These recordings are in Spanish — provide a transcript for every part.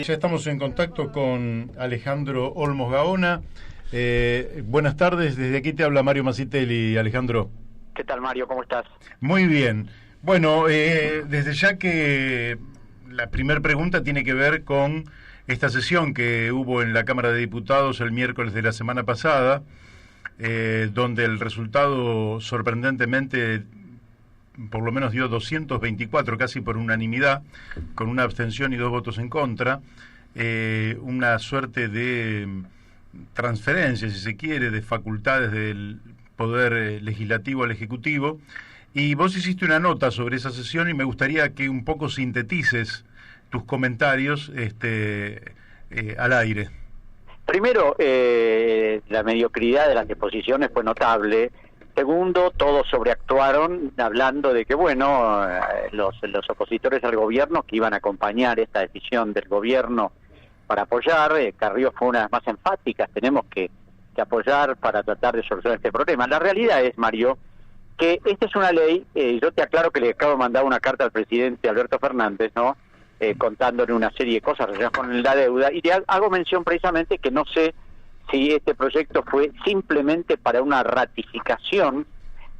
Ya estamos en contacto con Alejandro Olmos Gaona. Buenas tardes, desde aquí te habla Mario Masitelli. Alejandro. ¿Qué tal, Mario? ¿Cómo estás? Muy bien. Bueno, desde ya que la primera pregunta tiene que ver con esta sesión que hubo en la Cámara de Diputados el miércoles de la semana pasada, donde el resultado sorprendentemente por lo menos dio 224, casi por unanimidad, con una abstención y 2 votos en contra, una suerte de transferencia, si se quiere, de facultades del Poder Legislativo al Ejecutivo. Y vos hiciste una nota sobre esa sesión y me gustaría que un poco sintetices tus comentarios al aire. Primero, la mediocridad de las exposiciones fue notable. Segundo, todos sobreactuaron hablando de que, bueno, los opositores al gobierno que iban a acompañar esta decisión del gobierno para apoyar, Carrió fue una de las más enfáticas, tenemos que apoyar para tratar de solucionar este problema. La realidad es, Mario, que esta es una ley, yo te aclaro que le acabo de mandar una carta al presidente Alberto Fernández, ¿no? Contándole una serie de cosas relacionadas con la deuda, y le hago mención precisamente que no sé si este proyecto fue simplemente para una ratificación,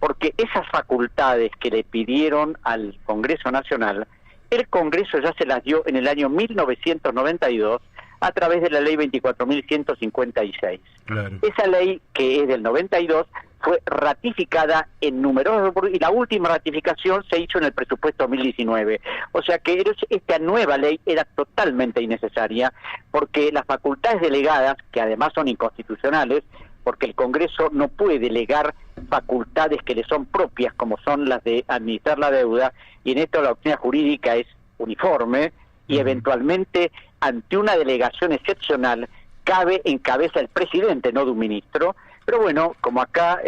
porque esas facultades que le pidieron al Congreso Nacional, el Congreso ya se las dio en el año 1992 a través de la ley 24.156. Claro. Esa ley, que es del 92, fue ratificada en numerosos, y la última ratificación se hizo en el presupuesto 2019. O sea que esta nueva ley era totalmente innecesaria, porque las facultades delegadas, que además son inconstitucionales, porque el Congreso no puede delegar facultades que le son propias, como son las de administrar la deuda, y en esto la doctrina jurídica es uniforme, y eventualmente, ante una delegación excepcional, cabe en cabeza el presidente, no de un ministro. Pero bueno, como acá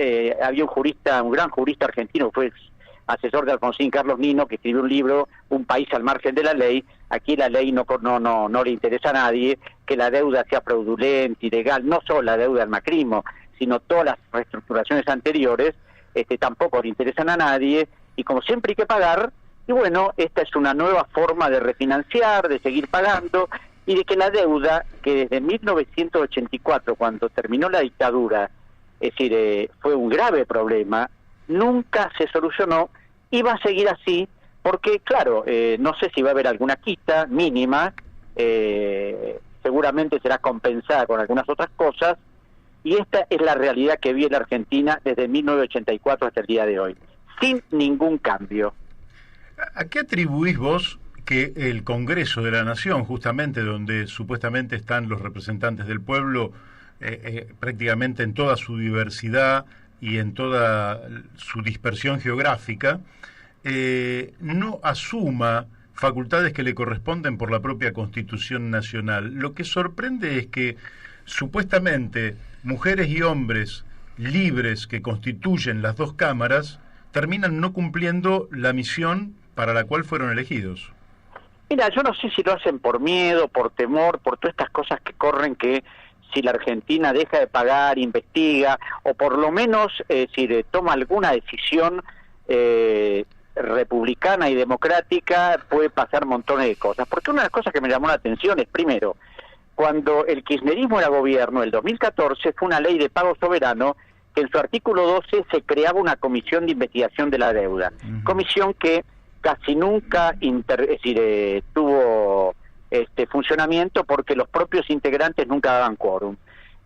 había un gran jurista argentino, fue asesor de Alfonsín, Carlos Nino, que escribió un libro, Un país al margen de la ley. Aquí la ley no le interesa a nadie, que la deuda sea fraudulenta, ilegal, no solo la deuda del macrismo, sino todas las reestructuraciones anteriores, tampoco le interesan a nadie, y como siempre hay que pagar, y bueno, esta es una nueva forma de refinanciar, de seguir pagando, y de que la deuda, que desde 1984, cuando terminó la dictadura, es decir, fue un grave problema, nunca se solucionó y va a seguir así, porque claro, no sé si va a haber alguna quita mínima, seguramente será compensada con algunas otras cosas, y esta es la realidad que vive la Argentina desde 1984 hasta el día de hoy, sin ningún cambio. ¿A qué atribuís vos que el Congreso de la Nación, justamente donde supuestamente están los representantes del pueblo, prácticamente en toda su diversidad y en toda su dispersión geográfica, no asuma facultades que le corresponden por la propia Constitución Nacional? Lo que sorprende es que supuestamente mujeres y hombres libres que constituyen las dos cámaras terminan no cumpliendo la misión para la cual fueron elegidos. Mira, yo no sé si lo hacen por miedo, por temor, por todas estas cosas que corren, que si la Argentina deja de pagar, investiga, o por lo menos si toma alguna decisión republicana y democrática, puede pasar montones de cosas. Porque una de las cosas que me llamó la atención es, primero, cuando el kirchnerismo era gobierno, el 2014, fue una ley de pago soberano, que en su artículo 12 se creaba una comisión de investigación de la deuda. Comisión que casi nunca tuvo funcionamiento, porque los propios integrantes nunca daban quórum.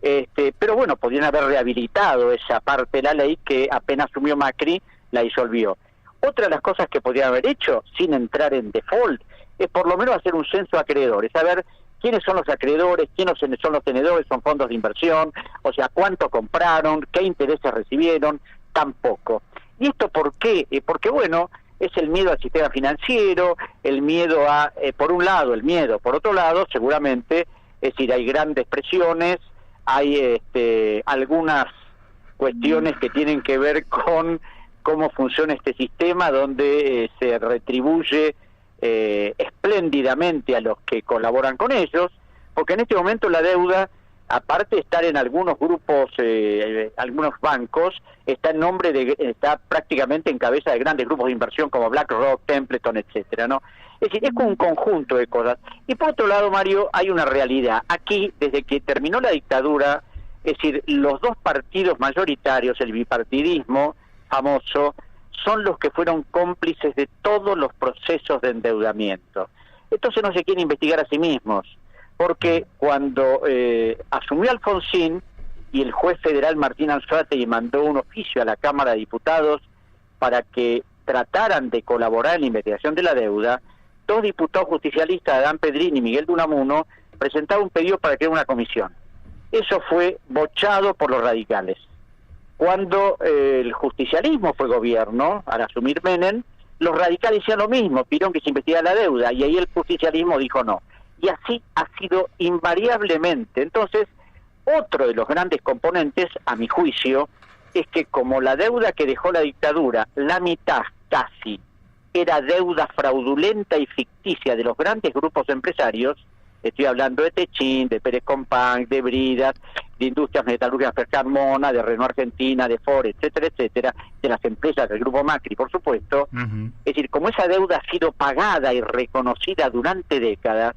Pero bueno, podrían haber rehabilitado esa parte de la ley que apenas asumió Macri, la disolvió. Otra de las cosas que podrían haber hecho, sin entrar en default, es por lo menos hacer un censo de acreedores, saber quiénes son los acreedores, quiénes son los tenedores, son fondos de inversión, o sea, cuánto compraron, qué intereses recibieron, tampoco. ¿Y esto por qué? Porque bueno, es el miedo al sistema financiero, el miedo a, por un lado, el miedo, por otro lado, seguramente, es decir, hay grandes presiones, hay algunas cuestiones que tienen que ver con cómo funciona este sistema, donde se retribuye espléndidamente a los que colaboran con ellos, porque en este momento la deuda aparte de estar en algunos grupos, algunos bancos, está prácticamente en cabeza de grandes grupos de inversión como BlackRock, Templeton, etcétera, ¿no? Es decir, es como un conjunto de cosas. Y por otro lado, Mario, hay una realidad. Aquí, desde que terminó la dictadura, es decir, los dos partidos mayoritarios, el bipartidismo famoso, son los que fueron cómplices de todos los procesos de endeudamiento. Entonces no se quieren investigar a sí mismos, porque cuando asumió Alfonsín y el juez federal Martín Anzoátegui mandó un oficio a la Cámara de Diputados para que trataran de colaborar en la investigación de la deuda, dos diputados justicialistas, Adán Pedrini y Miguel de Unamuno, presentaron un pedido para crear una comisión. Eso fue bochado por los radicales. Cuando el justicialismo fue gobierno, al asumir Menem, los radicales hicieron lo mismo, pidieron que se investigara la deuda, y ahí el justicialismo dijo no. Y así ha sido invariablemente. Entonces, otro de los grandes componentes, a mi juicio, es que como la deuda que dejó la dictadura, la mitad casi, era deuda fraudulenta y ficticia de los grandes grupos empresarios, estoy hablando de Techín, de Pérez Compán, de Bridas, de Industrias Metalúrgicas Carmona, de Renault Argentina, de Ford, etcétera, etcétera, de las empresas del Grupo Macri, por supuesto. Es decir, como esa deuda ha sido pagada y reconocida durante décadas,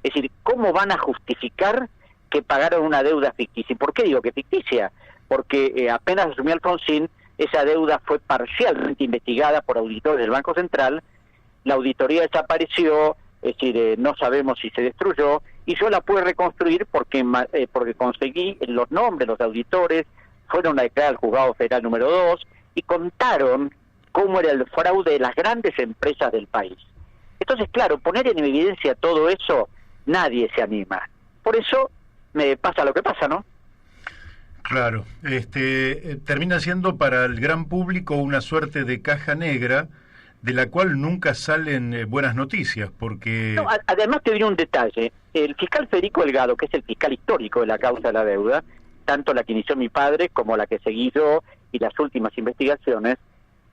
es decir, ¿cómo van a justificar que pagaron una deuda ficticia? ¿Y por qué digo que ficticia? Porque apenas asumió Alfonsín, esa deuda fue parcialmente investigada por auditores del Banco Central, la auditoría desapareció, es decir, no sabemos si se destruyó, y yo la pude reconstruir porque conseguí los nombres, los auditores, fueron a declarar al Juzgado Federal número 2 y contaron cómo era el fraude de las grandes empresas del país. Entonces, claro, poner en evidencia todo eso, nadie se anima. Por eso me pasa lo que pasa, ¿no? Claro, termina siendo para el gran público una suerte de caja negra de la cual nunca salen buenas noticias, porque... No, además te diré un detalle. El fiscal Federico Delgado, que es el fiscal histórico de la causa de la deuda, tanto la que inició mi padre como la que seguí yo y las últimas investigaciones,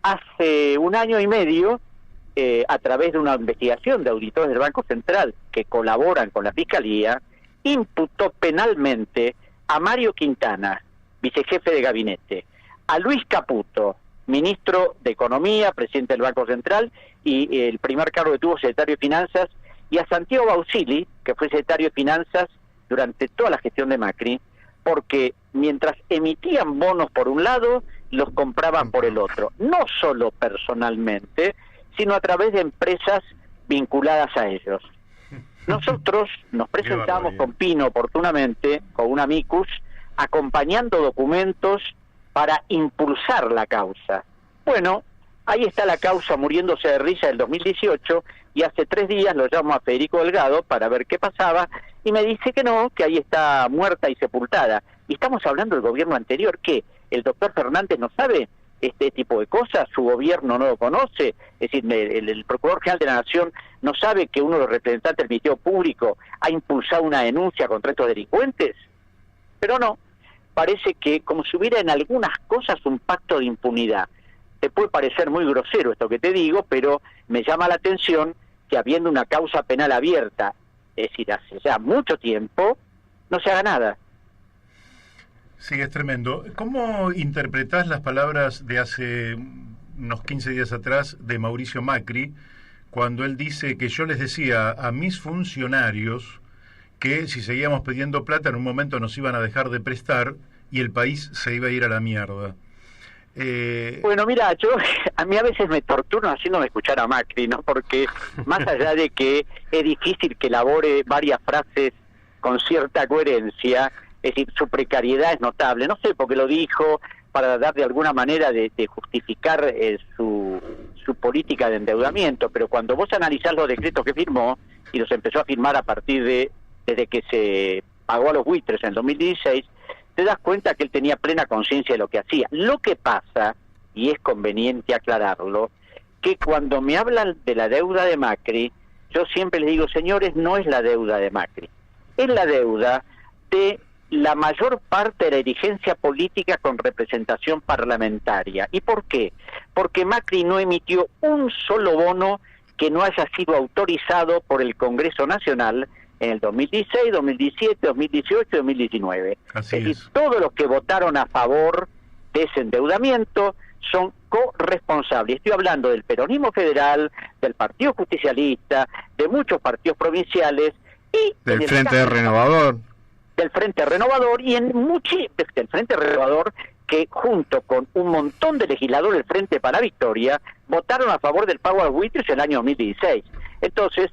hace 1 año y medio, a través de una investigación de auditores del Banco Central que colaboran con la Fiscalía, imputó penalmente a Mario Quintana, vicejefe de gabinete, a Luis Caputo, ministro de Economía, presidente del Banco Central, y el primer cargo que tuvo, secretario de Finanzas, y a Santiago Bausili, que fue secretario de Finanzas durante toda la gestión de Macri, porque mientras emitían bonos por un lado, los compraban por el otro, no solo personalmente, sino a través de empresas vinculadas a ellos. Nosotros nos presentamos con Pino oportunamente, con un amicus, acompañando documentos para impulsar la causa. Bueno, ahí está la causa muriéndose de risa del 2018, y hace 3 días lo llamo a Federico Delgado para ver qué pasaba, y me dice que no, que ahí está muerta y sepultada. Y estamos hablando del gobierno anterior, ¿qué? ¿El doctor Fernández no sabe este tipo de cosas? ¿Su gobierno no lo conoce? Es decir, el Procurador General de la Nación no sabe que uno de los representantes del Ministerio Público ha impulsado una denuncia contra estos delincuentes. Pero no, parece que como si hubiera en algunas cosas un pacto de impunidad. Te puede parecer muy grosero esto que te digo, pero me llama la atención que habiendo una causa penal abierta, es decir, hace ya mucho tiempo, no se haga nada. Sí, es tremendo. ¿Cómo interpretás las palabras de hace unos 15 días atrás de Mauricio Macri, cuando él dice que yo les decía a mis funcionarios que si seguíamos pidiendo plata en un momento nos iban a dejar de prestar y el país se iba a ir a la mierda? Bueno, mira, a mí a veces me torturo haciéndome escuchar a Macri, ¿no? Porque más allá de que es difícil que elabore varias frases con cierta coherencia, es decir, su precariedad es notable. No sé por qué lo dijo, para dar de alguna manera de justificar su política de endeudamiento, pero cuando vos analizás los decretos que firmó, y los empezó a firmar a partir desde que se pagó a los buitres en el 2016, te das cuenta que él tenía plena conciencia de lo que hacía. Lo que pasa, y es conveniente aclararlo, que cuando me hablan de la deuda de Macri, yo siempre les digo, señores, no es la deuda de Macri, es la deuda de la mayor parte de la dirigencia política con representación parlamentaria. ¿Y por qué? Porque Macri no emitió un solo bono que no haya sido autorizado por el Congreso Nacional, en el 2016, 2017, 2018 y 2019. Así es es. decir, todos los que votaron a favor de ese endeudamiento son corresponsables. Estoy hablando del peronismo federal, del Partido Justicialista, de muchos partidos provinciales y del Frente Renovador. Del Frente Renovador y del Frente Renovador, que junto con un montón de legisladores del Frente para la Victoria votaron a favor del pago a los buitres en el año 2016. Entonces,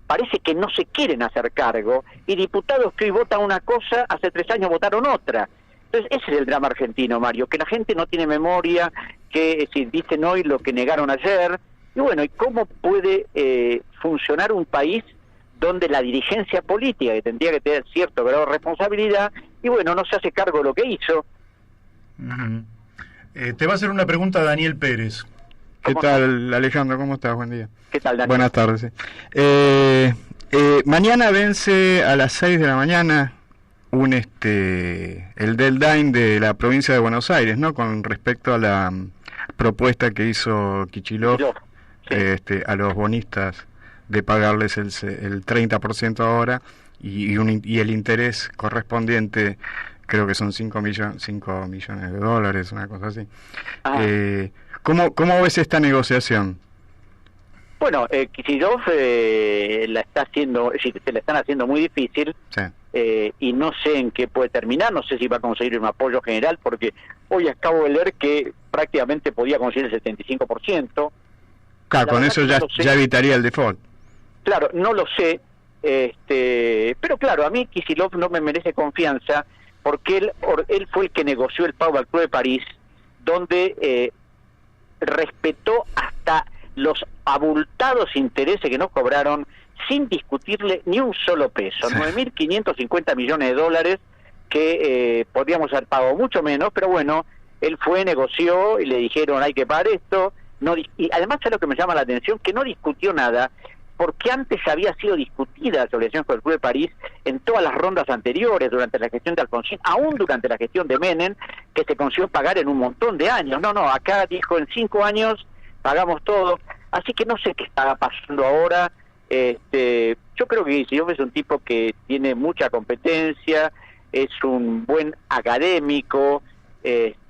parece que no se quieren hacer cargo y diputados que hoy votan una cosa, hace 3 años votaron otra. Entonces, ese es el drama argentino, Mario, que la gente no tiene memoria, que si dicen hoy lo que negaron ayer. Y bueno, ¿y cómo puede funcionar un país donde la dirigencia política, que tendría que tener cierto grado de responsabilidad, y bueno, no se hace cargo de lo que hizo? Te va a hacer una pregunta Daniel Pérez. ¿Qué tal, Alejandro? ¿Cómo estás? Buen día. ¿Qué tal, Daniel? Buenas tardes. Mañana vence a las 6 de la mañana el deadline de la provincia de Buenos Aires, ¿no? Con respecto a la propuesta que hizo Kicillof, sí, a los bonistas de pagarles el 30% ahora y el interés correspondiente, creo que son 5 millones de dólares, una cosa así. ¿Cómo ves esta negociación? Bueno, Kicillof la está haciendo, es decir, se la están haciendo muy difícil. Sí. Y no sé en qué puede terminar, no sé si va a conseguir un apoyo general, porque hoy acabo de leer que prácticamente podía conseguir el 75%. Claro, con eso ya evitaría el default. Claro, no lo sé, pero claro, a mí Kicillof no me merece confianza, porque él fue el que negoció el pago al Club de París, donde respetó hasta los abultados intereses que nos cobraron sin discutirle ni un solo peso. Sí. 9.550 millones de dólares que podríamos haber pagado mucho menos, pero bueno, él negoció y le dijeron hay que pagar esto. Y además, es lo que me llama la atención, que no discutió nada, porque antes había sido discutida la obligación con el Club de París en todas las rondas anteriores, durante la gestión de Alfonsín, aún durante la gestión de Menem, que se consiguió pagar en un montón de años. No, acá dijo en 5 años pagamos todo, así que no sé qué está pasando ahora. Yo creo que Kicillof es un tipo que tiene mucha competencia, es un buen académico,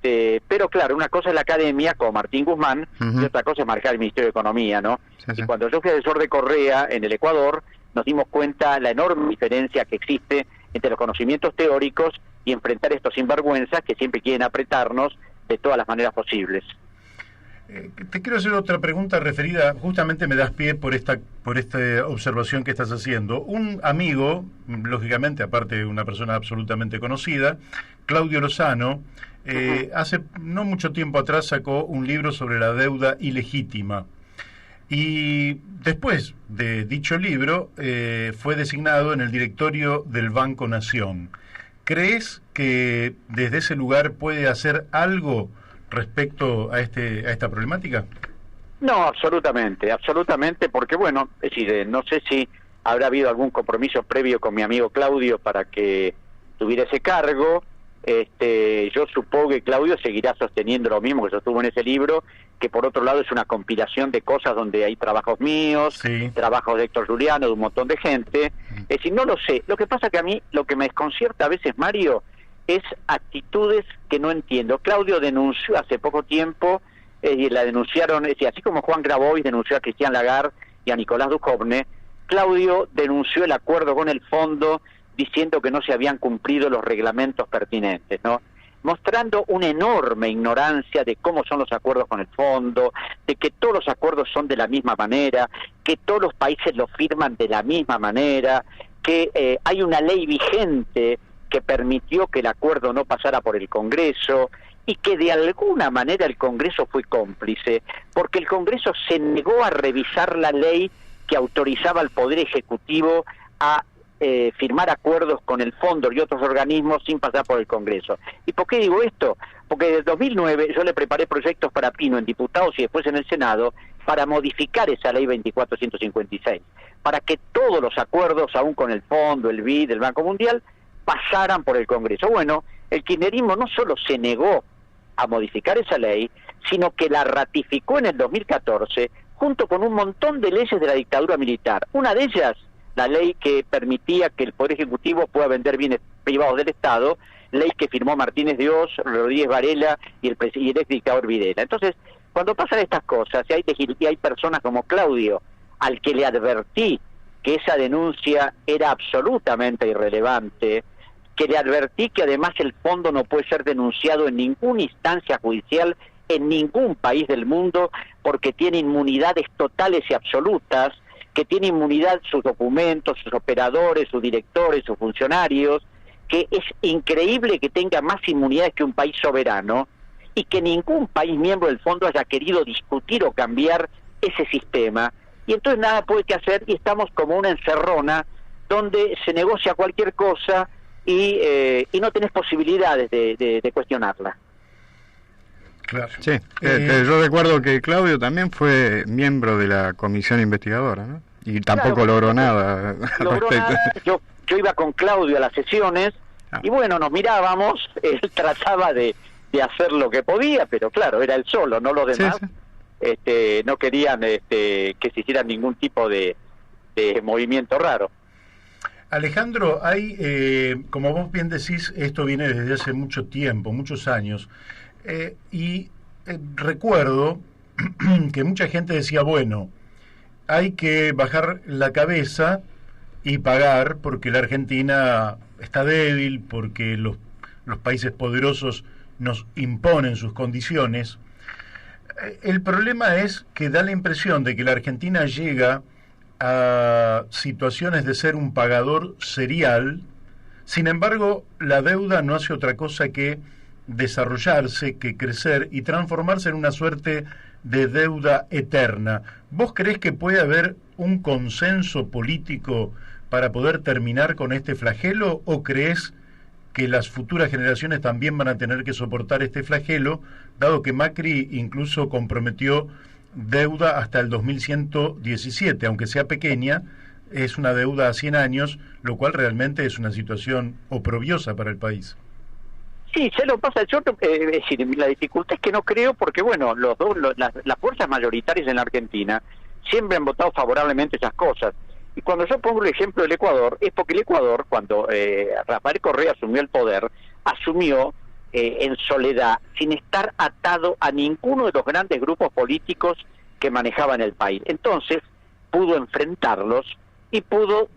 pero claro, una cosa es la academia, como Martín Guzmán, y otra cosa es marcar el Ministerio de Economía, ¿no? Sí. Y cuando yo fui asesor de Correa en el Ecuador, nos dimos cuenta la enorme diferencia que existe entre los conocimientos teóricos y enfrentar estos sinvergüenzas que siempre quieren apretarnos de todas las maneras posibles. Te quiero hacer otra pregunta referida, justamente me das pie por esta observación que estás haciendo. Un amigo, lógicamente, aparte de una persona absolutamente conocida, Claudio Lozano, hace no mucho tiempo atrás sacó un libro sobre la deuda ilegítima. Y después de dicho libro, fue designado en el directorio del Banco Nación. ¿Crees que desde ese lugar puede hacer algo respecto a esta problemática? No, absolutamente, porque bueno, es decir, no sé si habrá habido algún compromiso previo con mi amigo Claudio para que tuviera ese cargo. Yo supongo que Claudio seguirá sosteniendo lo mismo que sostuvo en ese libro, que por otro lado es una compilación de cosas donde hay trabajos míos, sí, trabajos de Héctor Juliano, de un montón de gente. Es decir, no lo sé. Lo que pasa que a mí lo que me desconcierta a veces, Mario, es actitudes que no entiendo. Claudio denunció hace poco tiempo, y la denunciaron, es decir, así como Juan Grabois denunció a Christine Lagarde y a Nicolás Duchovne, Claudio denunció el acuerdo con el fondo diciendo que no se habían cumplido los reglamentos pertinentes, ¿no? Mostrando una enorme ignorancia de cómo son los acuerdos con el fondo, de que todos los acuerdos son de la misma manera, que todos los países los firman de la misma manera, que hay una ley vigente que permitió que el acuerdo no pasara por el Congreso y que de alguna manera el Congreso fue cómplice, porque el Congreso se negó a revisar la ley que autorizaba al Poder Ejecutivo a firmar acuerdos con el fondo y otros organismos sin pasar por el Congreso. ¿Y por qué digo esto? Porque desde 2009 yo le preparé proyectos para Pino en diputados y después en el Senado para modificar esa ley 24.156, para que todos los acuerdos, aún con el fondo, el BID, el Banco Mundial, pasaran por el Congreso. Bueno, el kirchnerismo no solo se negó a modificar esa ley, sino que la ratificó en el 2014 junto con un montón de leyes de la dictadura militar. Una de ellas la ley que permitía que el Poder Ejecutivo pueda vender bienes privados del Estado, ley que firmó Martínez de Oz, Rodríguez Varela y el ex dictador Videla. Entonces, cuando pasan estas cosas, y hay personas como Claudio, al que le advertí que esa denuncia era absolutamente irrelevante, que le advertí que además el fondo no puede ser denunciado en ninguna instancia judicial en ningún país del mundo porque tiene inmunidades totales y absolutas, que tiene inmunidad sus documentos, sus operadores, sus directores, sus funcionarios, que es increíble que tenga más inmunidades que un país soberano y que ningún país miembro del fondo haya querido discutir o cambiar ese sistema. Y entonces nada puede que hacer y estamos como una encerrona donde se negocia cualquier cosa y no tenés posibilidades de cuestionarla. Claro. Sí, yo recuerdo que Claudio también fue miembro de la comisión investigadora, ¿no? Y tampoco logró nada. Yo iba con Claudio a las sesiones y bueno, nos mirábamos, él trataba de hacer lo que podía, pero claro, era él solo, no los demás. Sí, sí. No querían que se hiciera ningún tipo de movimiento raro. Alejandro, hay, como vos bien decís, esto viene desde hace mucho tiempo, muchos años, y recuerdo que mucha gente decía, bueno, hay que bajar la cabeza y pagar porque la Argentina está débil, porque los países poderosos nos imponen sus condiciones. El problema es que da la impresión de que la Argentina llega a situaciones de ser un pagador serial. Sin embargo, la deuda no hace otra cosa que desarrollarse, que crecer y transformarse en una suerte de deuda eterna. ¿Vos creés que puede haber un consenso político para poder terminar con este flagelo o creés que las futuras generaciones también van a tener que soportar este flagelo, dado que Macri incluso comprometió deuda hasta el 2117, aunque sea pequeña, es una deuda a 100 años, lo cual realmente es una situación oprobiosa para el país? Sí, se lo pasa. Yo, es decir, la dificultad es que no creo porque, bueno, las fuerzas mayoritarias en la Argentina siempre han votado favorablemente esas cosas. Y cuando yo pongo el ejemplo del Ecuador, es porque el Ecuador, cuando Rafael Correa asumió el poder, asumió en soledad, sin estar atado a ninguno de los grandes grupos políticos que manejaban el país. Entonces, pudo enfrentarlos y pudo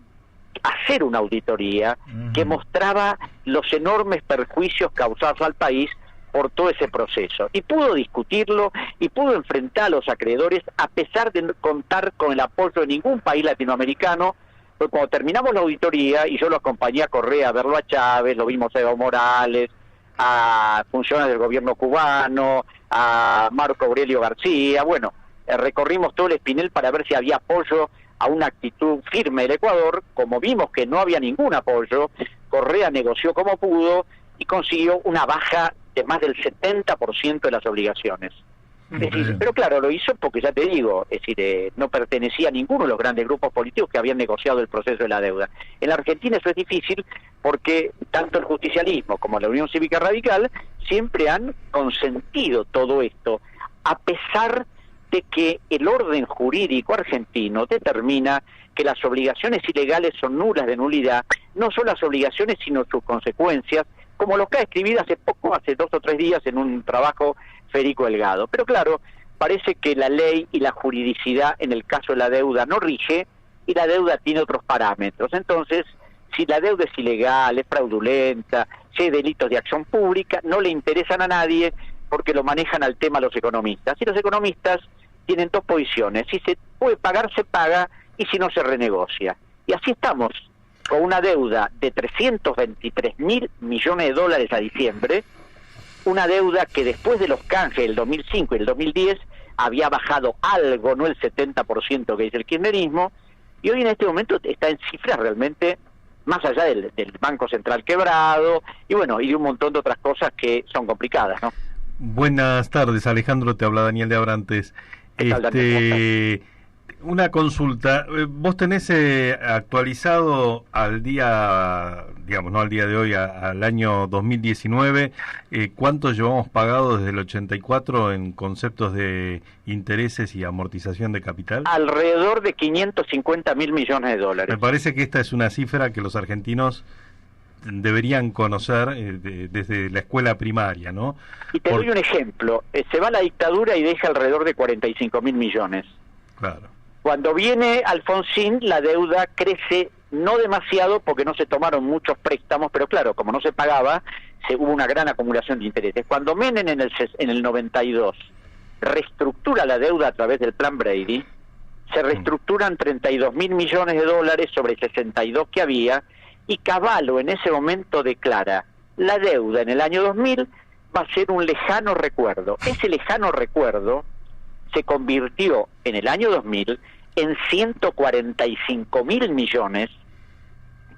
hacer una auditoría que mostraba los enormes perjuicios causados al país por todo ese proceso. Y pudo discutirlo y pudo enfrentar a los acreedores a pesar de no contar con el apoyo de ningún país latinoamericano. Porque cuando terminamos la auditoría, y yo lo acompañé a Correa a verlo a Chávez, lo vimos a Evo Morales, a funcionarios del gobierno cubano, a Marco Aurelio García, bueno, recorrimos todo el espinel para ver si había apoyo a una actitud firme del Ecuador. Como vimos que no había ningún apoyo, Correa negoció como pudo y consiguió una baja de más del 70% de las obligaciones. Es decir, pero claro, lo hizo porque, ya te digo, es decir, no pertenecía a ninguno de los grandes grupos políticos que habían negociado el proceso de la deuda. En la Argentina eso es difícil porque tanto el justicialismo como la Unión Cívica Radical siempre han consentido todo esto, a pesar de que el orden jurídico argentino determina que las obligaciones ilegales son nulas de nulidad, no solo las obligaciones sino sus consecuencias, como lo que ha escribido hace 2 o 3 días en un trabajo Federico Delgado. Pero claro, parece que la ley y la juridicidad en el caso de la deuda no rige y la deuda tiene otros parámetros. Entonces, si la deuda es ilegal, es fraudulenta, si hay delitos de acción pública, no le interesan a nadie porque lo manejan al tema los economistas. Y los economistas tienen 2 posiciones: si se puede pagar, se paga, y si no, se renegocia. Y así estamos, con una deuda de 323.000 millones de dólares a diciembre, una deuda que después de los canjes del 2005 y el 2010 había bajado algo, no el 70% que dice el kirchnerismo, y hoy en este momento está en cifras realmente más allá del Banco Central quebrado, y bueno, y de un montón de otras cosas que son complicadas, ¿no? Buenas tardes, Alejandro, te habla Daniel de Abrantes. Una consulta, vos tenés actualizado al día, digamos, no al día de hoy, al año 2019, ¿cuánto llevamos pagado desde el 84 en conceptos de intereses y amortización de capital? Alrededor de 550.000 millones de dólares. Me parece que esta es una cifra que los argentinos deberían conocer desde la escuela primaria, ¿no? Y te doy un ejemplo, se va la dictadura y deja alrededor de 45.000 millones. Claro. Cuando viene Alfonsín, la deuda crece no demasiado porque no se tomaron muchos préstamos, pero claro, como no se pagaba, hubo una gran acumulación de intereses. Cuando Menem en el 92 reestructura la deuda a través del Plan Brady, se reestructuran 32.000 millones de dólares sobre 62 que había, y Cavallo en ese momento declara: la deuda en el año 2000 va a ser un lejano recuerdo. Ese lejano recuerdo se convirtió en el año 2000 en 145.000 millones,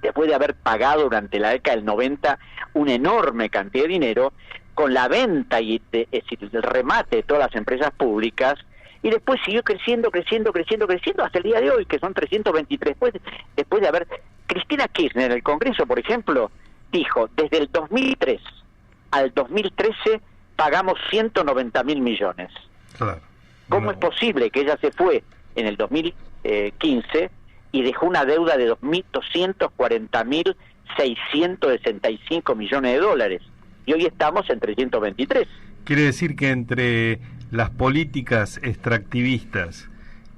después de haber pagado durante la década del 90 una enorme cantidad de dinero, con la venta es decir, el remate de todas las empresas públicas, y después siguió creciendo hasta el día de hoy, que son 323, después de haber... Cristina Kirchner en el Congreso, por ejemplo, dijo, desde el 2003 al 2013 pagamos 190.000 millones. Claro. ¿Cómo es posible que ella se fue en el 2015 y dejó una deuda de 240.665 millones de dólares? Y hoy estamos en 323. Quiere decir que entre las políticas extractivistas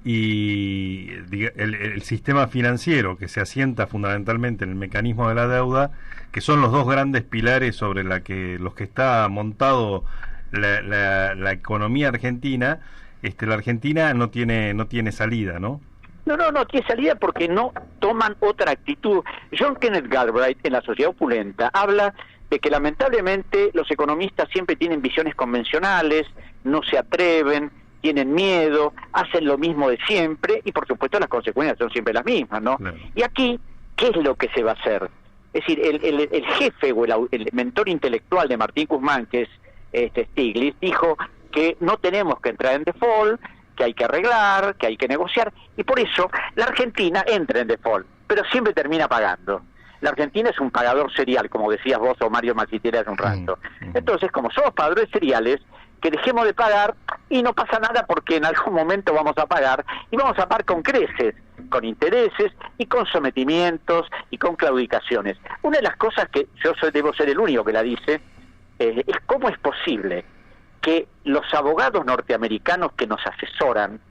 y el sistema financiero, que se asienta fundamentalmente en el mecanismo de la deuda, que son los dos grandes pilares sobre los que está montado la economía argentina, la Argentina no tiene salida, ¿no? No tiene salida porque no toman otra actitud. John Kenneth Galbraith, en La Sociedad Opulenta, habla de que lamentablemente los economistas siempre tienen visiones convencionales, no se atreven, tienen miedo, hacen lo mismo de siempre, y por supuesto las consecuencias son siempre las mismas, ¿no? Claro. Y aquí, ¿qué es lo que se va a hacer? Es decir, el jefe o el mentor intelectual de Martín Guzmán, que es Stiglitz, dijo que no tenemos que entrar en default, que hay que arreglar, que hay que negociar, y por eso la Argentina entra en default, pero siempre termina pagando. La Argentina es un pagador serial, como decías vos o Mario Maxitiera hace un rato. Entonces, como somos pagadores seriales, que dejemos de pagar y no pasa nada porque en algún momento vamos a pagar, y vamos a pagar con creces, con intereses y con sometimientos y con claudicaciones. Una de las cosas que debo ser el único que la dice, es cómo es posible que los abogados norteamericanos que nos asesoran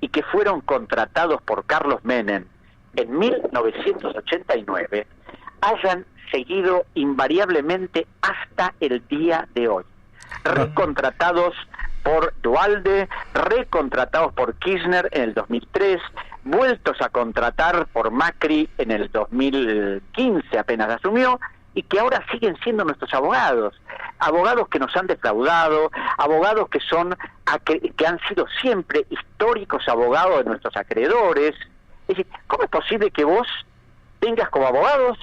y que fueron contratados por Carlos Menem en 1989 hayan seguido invariablemente hasta el día de hoy. Recontratados por Duhalde, recontratados por Kirchner en el 2003, vueltos a contratar por Macri en el 2015 apenas asumió, y que ahora siguen siendo nuestros abogados que nos han defraudado, abogados que han sido siempre históricos abogados de nuestros acreedores. Es decir, ¿cómo es posible que vos tengas como abogados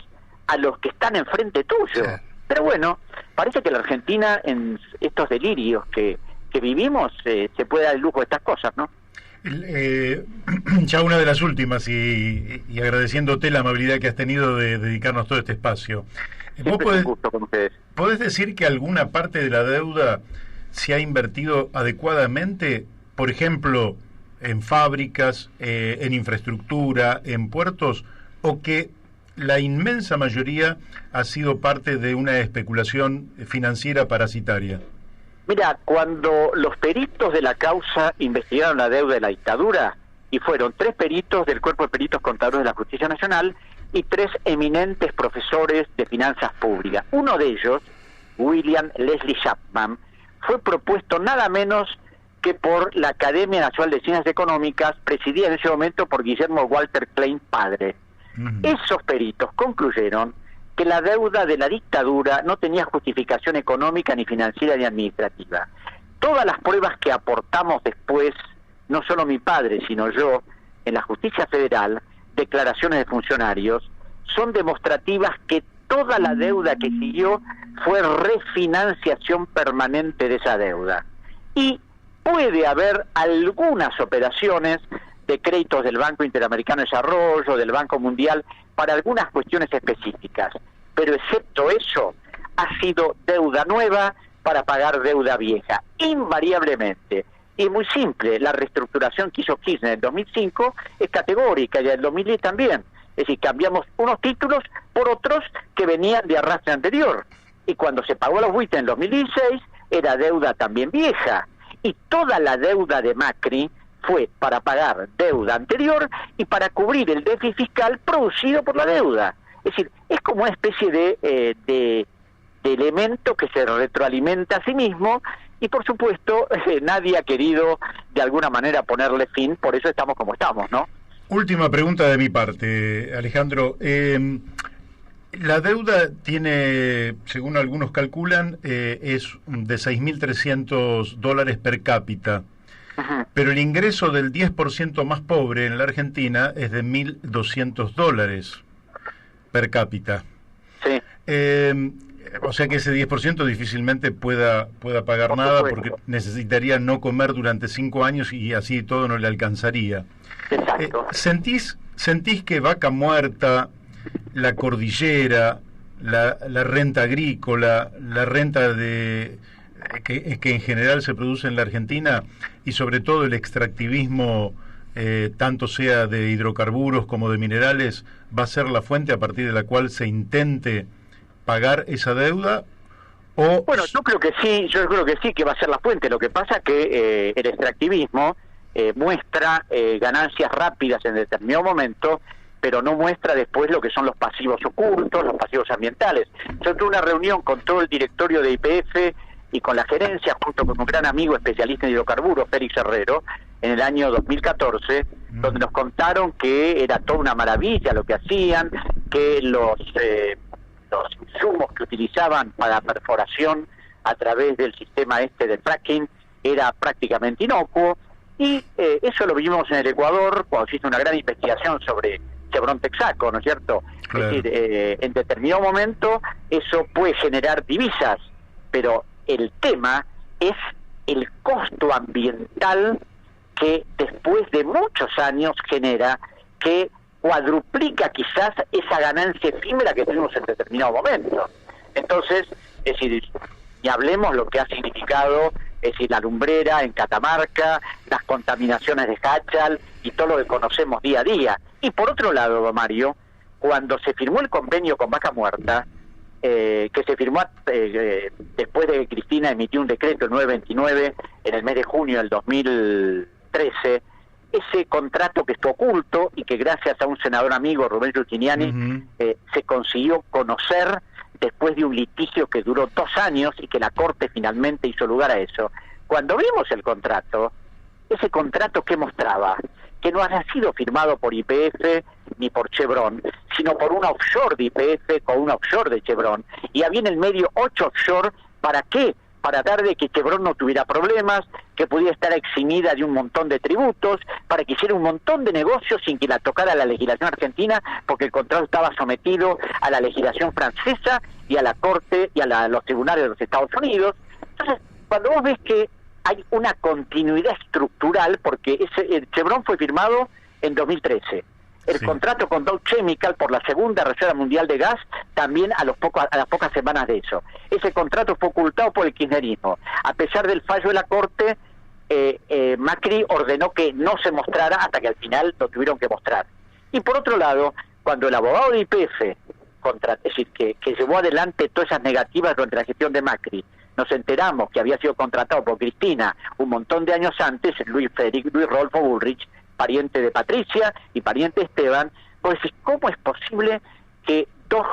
a los que están enfrente tuyo? Sí. Pero bueno, parece que la Argentina, en estos delirios que vivimos, se puede dar el lujo de estas cosas, ¿no? Ya una de las últimas, y agradeciéndote la amabilidad que has tenido de dedicarnos todo este espacio. ¿Vos podés decir que alguna parte de la deuda se ha invertido adecuadamente? Por ejemplo, en fábricas, en infraestructura, en puertos, o que la inmensa mayoría ha sido parte de una especulación financiera parasitaria. Mira, cuando los peritos de la causa investigaron la deuda de la dictadura, y fueron 3 peritos del Cuerpo de Peritos Contadores de la Justicia Nacional y 3 eminentes profesores de finanzas públicas. Uno de ellos, William Leslie Chapman, fue propuesto nada menos que por la Academia Nacional de Ciencias Económicas, presidida en ese momento por Guillermo Walter Klein padre. Esos peritos concluyeron que la deuda de la dictadura no tenía justificación económica, ni financiera, ni administrativa. Todas las pruebas que aportamos después, no solo mi padre, sino yo, en la justicia federal, declaraciones de funcionarios, son demostrativas que toda la deuda que siguió fue refinanciación permanente de esa deuda. Y puede haber algunas operaciones de créditos del Banco Interamericano de Desarrollo, del Banco Mundial, para algunas cuestiones específicas. Pero excepto eso, ha sido deuda nueva para pagar deuda vieja, invariablemente. Y muy simple, la reestructuración que hizo Kirchner en 2005 es categórica, y en 2010 también. Es decir, cambiamos unos títulos por otros que venían de arrastre anterior. Y cuando se pagó los buitres en 2016, era deuda también vieja. Y toda la deuda de Macri fue para pagar deuda anterior y para cubrir el déficit fiscal producido por la deuda. Es decir, es como una especie de elemento que se retroalimenta a sí mismo, y por supuesto nadie ha querido de alguna manera ponerle fin, por eso estamos como estamos, ¿no? Última pregunta de mi parte, Alejandro. La deuda tiene, según algunos calculan, es de $6.300 per cápita, pero el ingreso del 10% más pobre en la Argentina es de $1.200 per cápita. Sí. O sea que ese 10% difícilmente pueda pagar nada, porque necesitaría no comer durante 5 años y así todo no le alcanzaría. Exacto. ¿Sentís que Vaca Muerta, la cordillera, la renta agrícola, la renta que en general se produce en la Argentina, y sobre todo el extractivismo, tanto sea de hidrocarburos como de minerales, va a ser la fuente a partir de la cual se intente pagar esa deuda? O... Bueno, yo creo que sí que va a ser la fuente. Lo que pasa es que el extractivismo muestra ganancias rápidas en determinado momento, pero no muestra después lo que son los pasivos ocultos, los pasivos ambientales. Yo tuve una reunión con todo el directorio de YPF y con la gerencia, junto con un gran amigo especialista en hidrocarburos, Félix Herrero, en el año 2014, donde nos contaron que era toda una maravilla lo que hacían, que los insumos que utilizaban para perforación a través del sistema de fracking era prácticamente inocuo, y eso lo vimos en el Ecuador cuando se hizo una gran investigación sobre Chevron Texaco, ¿no es cierto? Claro. Es decir, en determinado momento eso puede generar divisas, pero el tema es el costo ambiental que después de muchos años genera, que cuadruplica quizás esa ganancia efímera que tuvimos en determinado momento. Entonces, es decir, y hablemos lo que ha significado, es decir, la lumbrera en Catamarca, las contaminaciones de Hachal y todo lo que conocemos día a día. Y por otro lado, don Mario, cuando se firmó el convenio con Vaca Muerta, que se firmó después de que Cristina emitió un decreto, el 929, en el mes de junio del 2013, ese contrato que está oculto y que gracias a un senador amigo, Rubén Giustiniani, se consiguió conocer después de un litigio que duró 2 años y que la Corte finalmente hizo lugar a eso. Cuando vimos el contrato, ese contrato que mostraba que no había sido firmado por YPF ni por Chevron, sino por una offshore de YPF con una offshore de Chevron, y había en el medio 8 offshore. ¿Para qué? Para tratar de que Chevron no tuviera problemas, que pudiera estar eximida de un montón de tributos, para que hiciera un montón de negocios sin que la tocara la legislación argentina, porque el contrato estaba sometido a la legislación francesa y a la Corte y a los tribunales de los Estados Unidos. Entonces, cuando vos ves que hay una continuidad estructural, porque el Chevron fue firmado en 2013. El contrato con Dow Chemical por la segunda reserva mundial de gas también a las pocas semanas de eso. Ese contrato fue ocultado por el kirchnerismo. A pesar del fallo de la Corte, Macri ordenó que no se mostrara hasta que al final lo tuvieron que mostrar. Y por otro lado, cuando el abogado de YPF, es decir, que llevó adelante todas esas negativas durante la gestión de Macri, nos enteramos que había sido contratado por Cristina un montón de años antes, Luis Rodolfo Bullrich, pariente de Patricia y pariente de Esteban, pues ¿cómo es posible que dos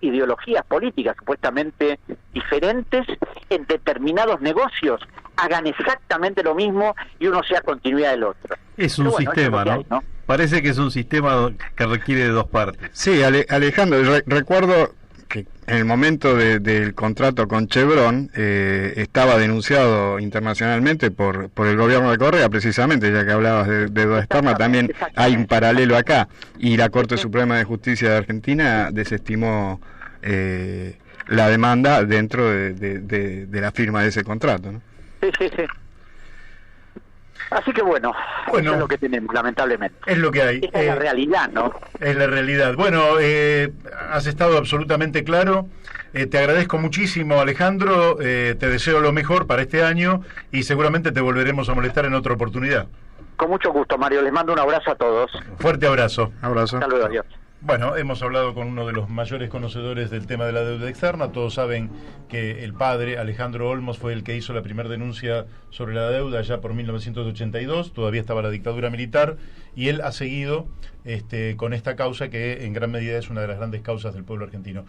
ideologías políticas supuestamente diferentes en determinados negocios hagan exactamente lo mismo y uno sea continuidad del otro? Es un sistema, ¿no? Parece que es un sistema que requiere de 2 partes. Sí, Alejandro, recuerdo que en el momento del contrato con Chevron estaba denunciado internacionalmente por el gobierno de Correa, precisamente, ya que hablabas de deuda externa, también hay un paralelo acá, y la Corte Suprema de Justicia de Argentina desestimó la demanda dentro de la firma de ese contrato, ¿no? Sí. Así que bueno, eso es lo que tenemos, lamentablemente. Es lo que hay. Esa es la realidad, ¿no? Es la realidad. Bueno, has estado absolutamente claro. Te agradezco muchísimo, Alejandro. Te deseo lo mejor para este año y seguramente te volveremos a molestar en otra oportunidad. Con mucho gusto, Mario. Les mando un abrazo a todos. Fuerte abrazo. Abrazo. Hasta luego, adiós. Bueno, hemos hablado con uno de los mayores conocedores del tema de la deuda externa. Todos saben que el padre, Alejandro Olmos, fue el que hizo la primera denuncia sobre la deuda ya por 1982. Todavía estaba la dictadura militar y él ha seguido con esta causa que en gran medida es una de las grandes causas del pueblo argentino.